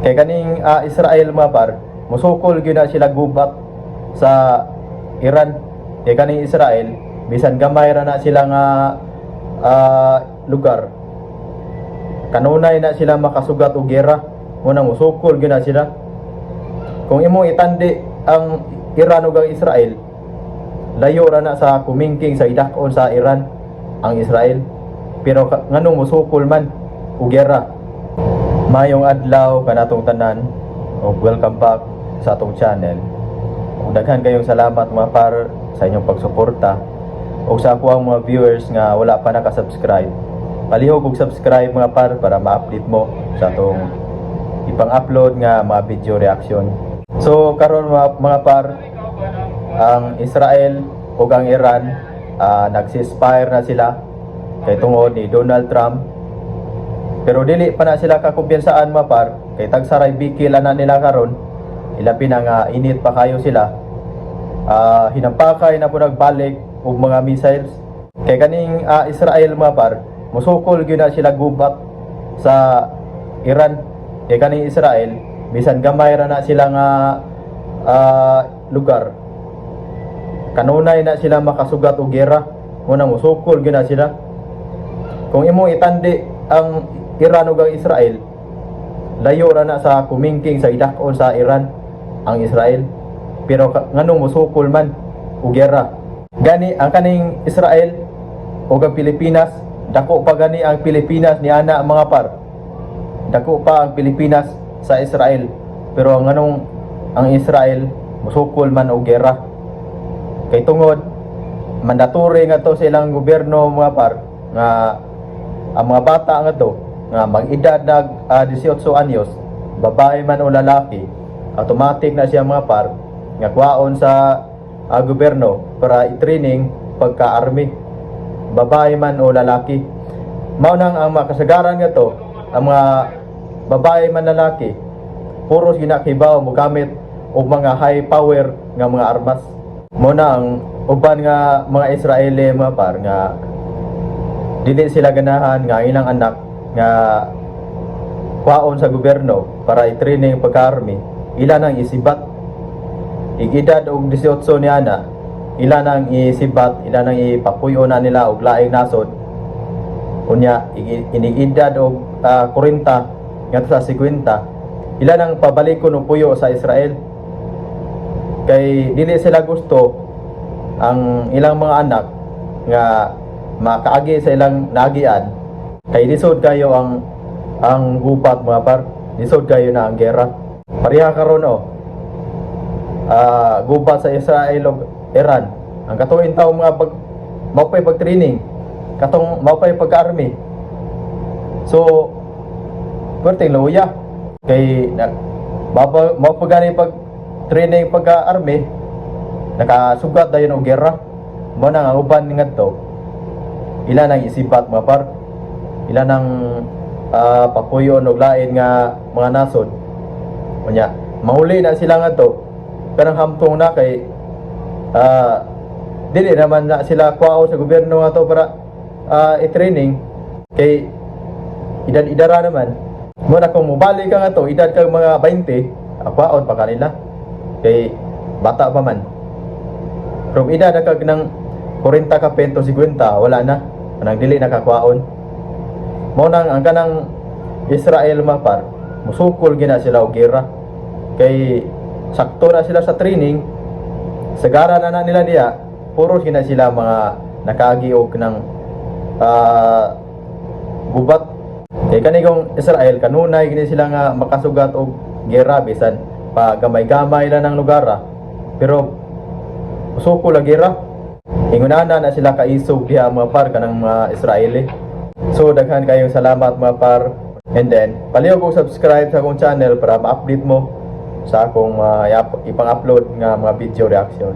Kay kaning Israel mga par, musukol gyud na sila gubat sa Iran. Kay kaning Israel, bisan gamay ra na sila nga lugar, kanunay na sila makasugat og gera, muna musukol gyud na sila. Kung imong itandi ang Iran ug ang Israel, layo ra na sa kumingking sa idak-on sa Iran ang Israel. Pero nganong musukol man og gera. Mayong adlaw kanatong tanan, ug welcome back sa atong channel. Ug daghan kayong salamat mga par sa inyong pagsuporta, ug sa ako ang mga viewers nga wala pa naka-subscribe. Palihog og subscribe mga par para ma-update mo sa atong ipang-upload nga mga video reaction. So karon mga par, ang Israel ug ang Iran nag-ceasefire na sila kay tungod ni Donald Trump. Pero dili pa na sila kakumpiyansaan mga par, kay tagsaray bikil na nila karon, ilabi na nga init pa kayo sila. Hinampakay na po nagbalik og mga missiles. Kay kaning Israel mga par, musukol gyud na sila gubat sa Iran. Kay kaning Israel, bisan gamay ra na sila nga lugar, kanunay na sila makasugat og gera, muna musukol gyud na sila. Kung imong itandi ang Iran ug ang Israel, layo ra na sa kumingking sa idak-on sa Iran ang Israel. Pero nganong musukol man og gera. Gani ang kaning Israel ug ang Pilipinas, dako pa gani ang Pilipinas ni ana mga par. Dako pa ang Pilipinas sa Israel. Pero nganong ang Israel musukol man og gera. Kay tungod mandatory nga to sa ilang gobyerno mga par nga ang mga bata nga to nga mag-edad na 18 anyos, babae man o lalaki, automatic na siya mga par nga kuhaon sa gobyerno para i-training pagka-army, babae man o lalaki. Mao nang ang mga kasagaran nga to, ang mga babae man lalaki puros ginakibaw mo gamit og mga high power nga mga armas. Mo na ang uban nga mga Israeli mga par nga dili sila ganahan nga ilang anak nga kwaon sa gobyerno para i-training pagka-army, ila nang isibat. Igidad og 18 niya na, ila nang isibat, ila nang ipapuyo na nila og laing nasod. Unya inigidad og 40 ngadto sa 50, ila nang pabalikon og puyo sa Israel. Kay dili sila gusto ang ilang mga anak nga makaagi sa ilang nagian, kay lisod kayo ang gubat mga par, lisod kayo na ang gera. Pareha karon gubat sa Israel ug Iran. Ang katuin tawo mga maupay pag-training, katong maupay pag-army. So perting luya kay mao pagani pag-training pagka-army, nakasugat dayon og gera. Mo nang ang uban ngadto, ila nang isipat mga par, ila nang papuyon og lain nga mga nasod. Unya mahuli na sila ngadto, kanang hamtong na kay dili naman na sila kuwao sa gobyerno nga to para i-training, kay edad-idara naman. Muna kung mubalik ka nga to, edad kang mga 20, kuwaon pa kanila kay bata pa man. Pero edad na kag ng 40 ka pento 50, wala na, kanang dili nakakwaon. Mao nang ang kanang Israel mga par, musukol gina sila og gera. Kay sakto na sila sa training, sagara na nila diya, puro gina sila mga nakaagi og ng gubat. Kay kanigong Israel, kanunay gini sila nga makasugat og gera bisan pa gamay-gamay lang ng lugar, pero musukol ang gera. Ingunana na sila kaisog diha mga par kanang mga Israeli. So daghan kayong salamat mga par, and then palihog og subscribe sa akong channel para ma-update mo sa akong ipang-upload nga mga video reaction.